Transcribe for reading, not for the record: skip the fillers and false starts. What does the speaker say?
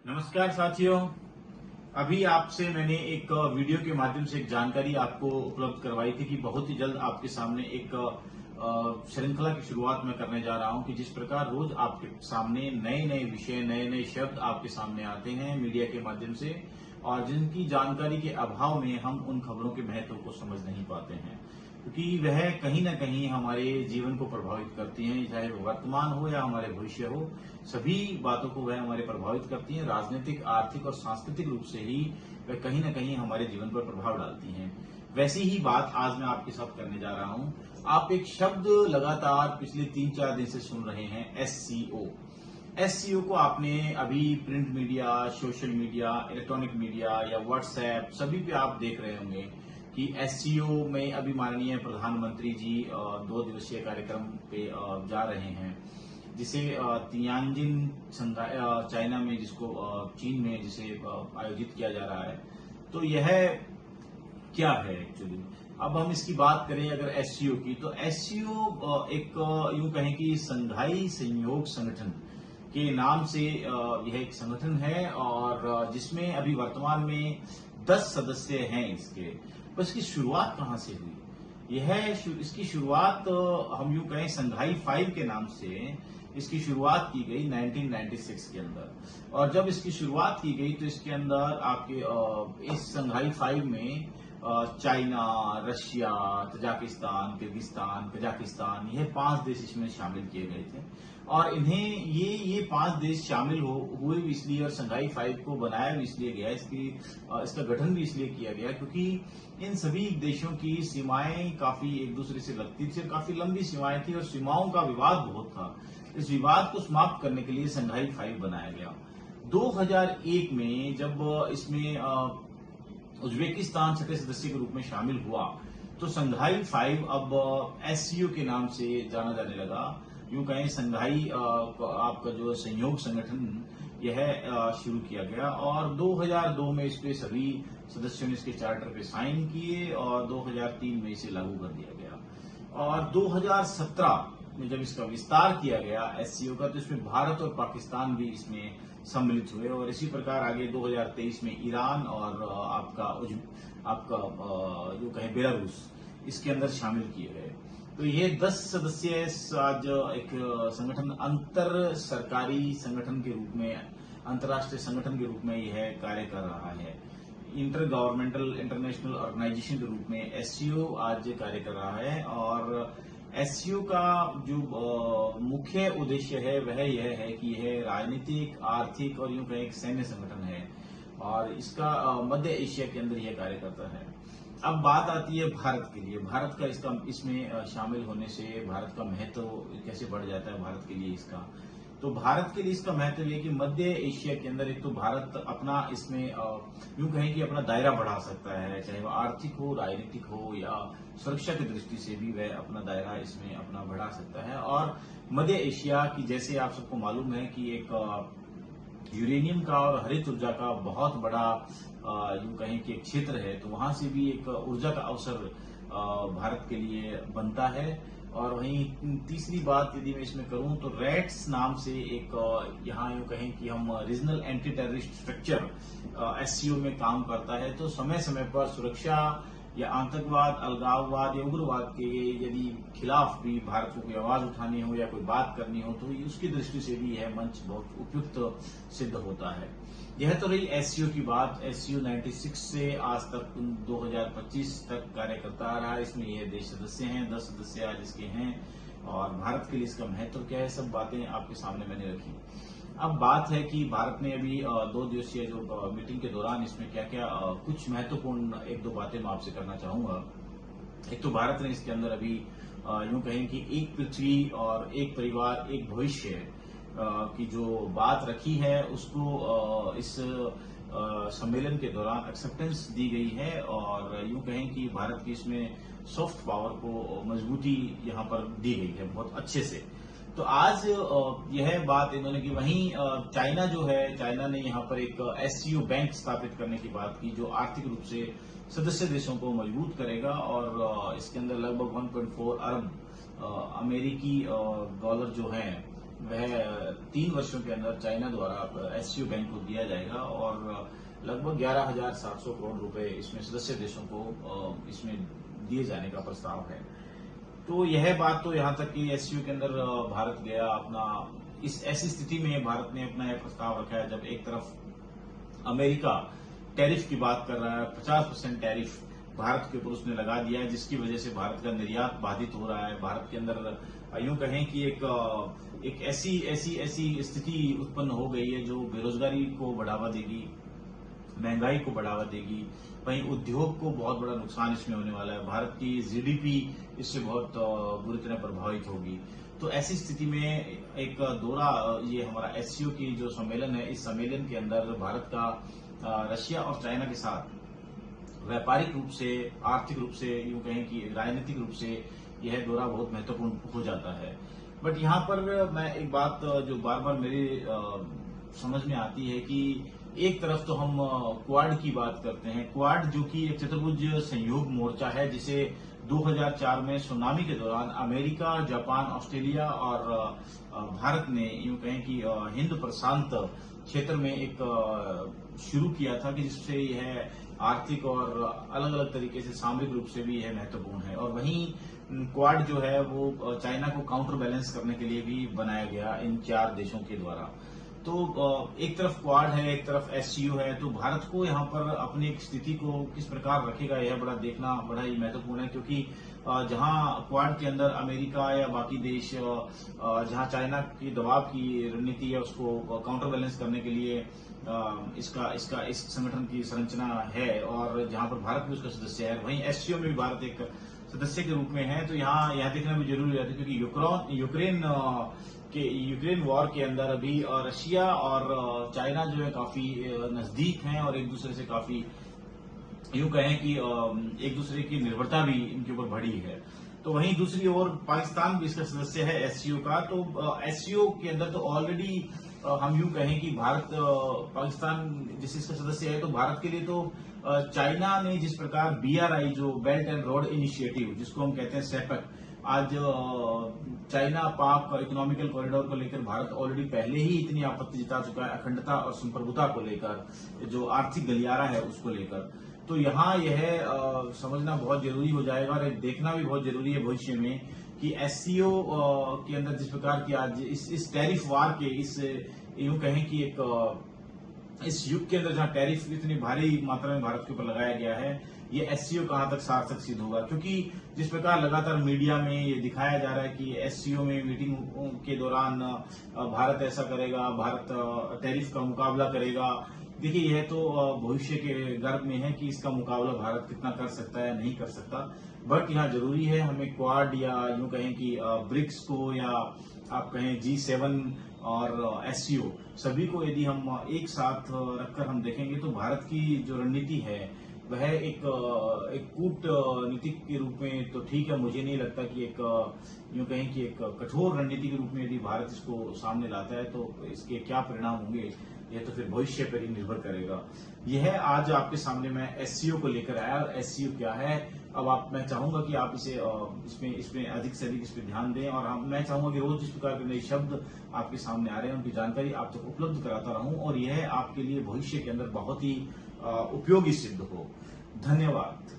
नमस्कार साथियों। अभी आपसे मैंने एक वीडियो के माध्यम से एक जानकारी आपको उपलब्ध करवाई थी कि बहुत ही जल्द आपके सामने एक श्रृंखला की शुरुआत मैं करने जा रहा हूं कि जिस प्रकार रोज आपके सामने नए नए विषय नए नए शब्द आपके सामने आते हैं मीडिया के माध्यम से, और जिनकी जानकारी के अभाव में हम उन खबरों के महत्व को समझ नहीं पाते हैं, क्योंकि वह कहीं ना कहीं हमारे जीवन को प्रभावित करती हैं, चाहे वो वर्तमान हो या हमारे भविष्य हो। सभी बातों को वह हमारे प्रभावित करती हैं। राजनीतिक, आर्थिक और सांस्कृतिक रूप से ही वह कहीं ना कहीं हमारे जीवन पर प्रभाव डालती हैं। वैसी ही बात आज मैं आपके साथ करने जा रहा हूं। आप एक शब्द लगातार पिछले 3-4 दिन से सुन रहे हैं, एससीओ। एससीओ को आपने अभी print media, social media, electronic media या व्हाट्सएप सभी पे आप देख रहे होंगे कि एससीओ में अभी माननीय प्रधानमंत्री जी 2 दिवसीय कार्यक्रम पे जा रहे हैं, जिसे तियानजिन चाइना में, जिसको चीन में जिसे आयोजित किया जा रहा है। तो यह क्या है एक्चुअली? अब हम इसकी बात करें अगर एससीओ की, तो एससीओ एक यूं कहें कि संघाई सहयोग संगठन के नाम से यह एक संगठन है, और जिसमें अभी वर्तमान में 10 सदस्य हैं इसके। पर इसकी शुरुआत कहां से हुई? इसकी शुरुआत हम यूं कहें संघाई 5 के नाम से इसकी शुरुआत की गई 1996 के अंदर। और जब इसकी शुरुआत की गई तो इसके अंदर आपके इस संघाई 5 में China, Russia, Tajikistan, Kyrgyzstan, Kazakhstan, यह 5 देश इसमें शामिल किए गए थे। और इन्हें ये 5 देश शामिल हुए भी इसलिए, और संघाई 5 को बनाया भी इसलिए गया, इसका गठन भी इसलिए किया गया क्योंकि इन सभी देशों की सीमाएं काफी एक दूसरे से लगती थी, और काफी लंबी सीमाएं थी, और सीमाओं का विवाद बहुत था। इस विवाद को समाप्त करने के लिए संघाई 5 बनाया गया। 2001 में जब इसमें उज्बेकिस्तान छठे सदस्य के रूप में शामिल हुआ, तो संघाई 5 अब एससीओ के नाम से जाना जाने लगा। यूं कहें संघाई आपका जो सहयोग संगठन यह शुरू किया गया, और 2002 में इस पे सभी सदस्यों ने इसके चार्टर पे साइन किए, और 2003 में इसे लागू कर दिया गया। और 2017 में जब इसका विस्तार किया गया एससीओ का, तो इसमें भारत और पाकिस्तान भी इसमें सम्मिलित हुए, और इसी प्रकार आगे 2023 में ईरान और आपका जो कहे बेलारूस इसके अंदर शामिल किए गए। तो ये 10 सदस्य आज एक संगठन, अंतर सरकारी संगठन के रूप में, अंतर्राष्ट्रीय संगठन के रूप में यह कार्य कर रहा है। इंटर गवर्नमेंटल इंटरनेशनल ऑर्गेनाइजेशन के रूप में एससीओ आज कार्य कर रहा है। और एससीओ का जो मुख्य उद्देश्य है वह यह है कि यह राजनीतिक, आर्थिक और यूं कहें एक सैन्य संगठन है, और इसका मध्य एशिया के अंदर यह कार्य करता है। अब बात आती है भारत के लिए। भारत का इसमें शामिल होने से भारत का महत्व कैसे बढ़ जाता है भारत के लिए इसका? तो भारत के लिए इसका महत्व यह कि मध्य एशिया के अंदर एक तो भारत अपना इसमें यूं कहें कि अपना दायरा बढ़ा सकता है, चाहे वह आर्थिक हो, राजनीतिक हो या सुरक्षा की दृष्टि से भी वह अपना दायरा इसमें अपना बढ़ा सकता है। और मध्य एशिया की, जैसे आप सबको मालूम है कि एक यूरेनियम का और हरित ऊर्जा का बहुत बड़ा यूं कहें कि एक क्षेत्र है, तो वहां से भी एक ऊर्जा का अवसर भारत के लिए बनता है। और वहीं तीसरी बात यदि मैं इसमें करूं, तो रैट्स नाम से एक यहाँ यूं कहें कि हम regional anti terrorist structure SCO में काम करता है। तो समय समय पर सुरक्षा या आतंकवाद, अलगाववाद या उग्रवाद के यदि खिलाफ भी भारत को कोई आवाज उठानी हो या कोई बात करनी हो, तो उसकी दृष्टि से भी यह मंच बहुत उपयुक्त सिद्ध होता है। यह तो रही एससीओ की बात। एससीओ 96 से आज तक 2025 तक कार्य करता आ रहा है। इसमें यह देश सदस्य हैं, 10 सदस्य आज इसके हैं, और भारत के लिए इसका महत्व क्या है, सब बातें आपके सामने मैंने रखी। अब बात है कि भारत ने अभी 2 दिवसीय जो मीटिंग के दौरान इसमें क्या क्या कुछ महत्वपूर्ण 1-2 बातें मैं आपसे करना चाहूंगा। एक तो भारत ने इसके अंदर अभी यूं कहें कि एक पृथ्वी और एक परिवार एक भविष्य की जो बात रखी है, उसको इस सम्मेलन के दौरान एक्सेप्टेंस दी गई है, और यूं कहें कि भारत की इसमें सॉफ्ट पावर को मजबूती यहां पर दी गई है बहुत अच्छे से। तो आज यह बात इन्होंने की। वहीं चाइना जो है, चाइना ने यहाँ पर एक एससीओ बैंक स्थापित करने की बात की, जो आर्थिक रूप से सदस्य देशों को मजबूत करेगा, और इसके अंदर लगभग 1.4 अरब अमेरिकी डॉलर जो हैं वह 3 वर्षों के अंदर चाइना द्वारा एससीओ बैंक को दिया जाएगा और लगभग 11,700 करोड़ रुपए इसमें सदस्य देशों को इसमें दिए जाने का प्रस्ताव है। तो यह बात तो यहाँ तक कि एससीओ के अंदर भारत गया अपना, इस ऐसी स्थिति में भारत ने अपना यह प्रस्ताव रखा है जब एक तरफ अमेरिका टैरिफ की बात कर रहा है, 50% टैरिफ भारत के ऊपर उसने लगा दिया है, जिसकी वजह से भारत का निर्यात बाधित हो रहा है। भारत के अंदर यूं कहें कि एक ऐसी स्थिति उत्पन्न हो गई है जो बेरोजगारी को बढ़ावा देगी, महंगाई को बढ़ावा देगी, वहीं उद्योग को बहुत बड़ा नुकसान इसमें होने वाला है। भारत की जीडीपी इससे बहुत बुरी तरह प्रभावित होगी। तो ऐसी स्थिति में एक दौरा, ये हमारा एससीओ की जो सम्मेलन है, इस सम्मेलन के अंदर भारत का रशिया और चाइना के साथ व्यापारिक रूप से, आर्थिक रूप से, यूं कहें कि राजनीतिक रूप से यह दौरा बहुत महत्वपूर्ण हो जाता है। बट यहाँ पर मैं एक बात जो बार बार मेरे समझ में आती है कि एक तरफ तो हम क्वाड की बात करते हैं, क्वाड जो कि एक चतुर्भुज सहयोग मोर्चा है, जिसे 2004 में सुनामी के दौरान अमेरिका, जापान, ऑस्ट्रेलिया और भारत ने यूं कहें कि हिंद प्रशांत क्षेत्र में एक शुरू किया था कि जिससे यह आर्थिक और अलग अलग तरीके से सामरिक रूप से भी यह महत्वपूर्ण है। और वहीं क्वाड जो है वो चाइना को काउंटर बैलेंस करने के लिए भी बनाया गया इन 4 देशों के द्वारा। तो एक तरफ क्वाड है, एक तरफ एससीओ है, तो भारत को यहाँ पर अपनी स्थिति को किस प्रकार रखेगा यह बड़ा देखना बड़ा ही महत्वपूर्ण है, क्योंकि जहां क्वाड के अंदर अमेरिका या बाकी देश जहां चाइना की दबाव की रणनीति है उसको काउंटर बैलेंस करने के लिए इस संगठन की संरचना है और जहां पर भारत भी उसका सदस्य है, वहीं एससीओ में भी भारत एक सदस्य के रूप में है। तो यहाँ देखना भी जरूरी रहता है, क्योंकि यूक्रेन वॉर के अंदर अभी रशिया और चाइना जो है काफी नजदीक हैं और एक दूसरे से काफी यूं कहें कि एक दूसरे की निर्भरता भी इनके ऊपर बढ़ी है। तो वहीं दूसरी ओर पाकिस्तान भी इसका सदस्य है एससीओ का। तो एससीओ के अंदर तो ऑलरेडी हम यूं कहें कि भारत पाकिस्तान जिस इसका सदस्य है, तो भारत के लिए तो चाइना ने जिस प्रकार बीआरआई जो बेल्ट एंड रोड इनिशिएटिव जिसको हम कहते हैं सेपक, आज चाइना पाक इकोनॉमिकल कॉरिडोर को लेकर भारत ऑलरेडी पहले ही इतनी आपत्ति जता चुका है, अखंडता और संप्रभुता को लेकर, जो आर्थिक गलियारा है उसको लेकर। तो यहाँ यह समझना बहुत जरूरी हो जाएगा और देखना भी बहुत जरूरी है भविष्य में कि एससीओ के अंदर जिस प्रकार की आज इस टैरिफ वार के यूं कहें कि इस युग के अंदर जहां टैरिफ इतनी भारी मात्रा में भारत के ऊपर लगाया गया है, ये एससीओ कहां तक सार्थक सिद्ध होगा। क्योंकि जिस प्रकार लगातार मीडिया में ये दिखाया जा रहा है कि एससीओ में मीटिंग के दौरान भारत ऐसा करेगा, भारत टैरिफ का मुकाबला करेगा। देखिए, यह तो भविष्य के गर्भ में है कि इसका मुकाबला भारत कितना कर सकता है, नहीं कर सकता। बट यहाँ जरूरी है हमें क्वाड या यूं कहें कि ब्रिक्स को या आप कहें G7 और एससीओ सभी को यदि हम एक साथ रखकर हम देखेंगे तो भारत की जो रणनीति है वह एक कूटनीतिक के रूप में तो ठीक है, मुझे नहीं लगता कि एक यूं कहें कि एक कठोर रणनीति के रूप में यदि भारत इसको सामने लाता है तो इसके क्या परिणाम होंगे यह तो फिर भविष्य पर ही निर्भर करेगा। यह आज आपके सामने मैं एससीओ को लेकर आया और एससीओ क्या है। अब मैं चाहूंगा कि आप इसमें अधिक से अधिक इस पर ध्यान दें और मैं चाहूंगा कि रोज इस प्रकार के नए शब्द आपके सामने आ रहे हैं उनकी जानकारी आप तक उपलब्ध कराता रहूं और यह आपके लिए भविष्य के अंदर बहुत ही उपयोगी सिद्ध हो। धन्यवाद।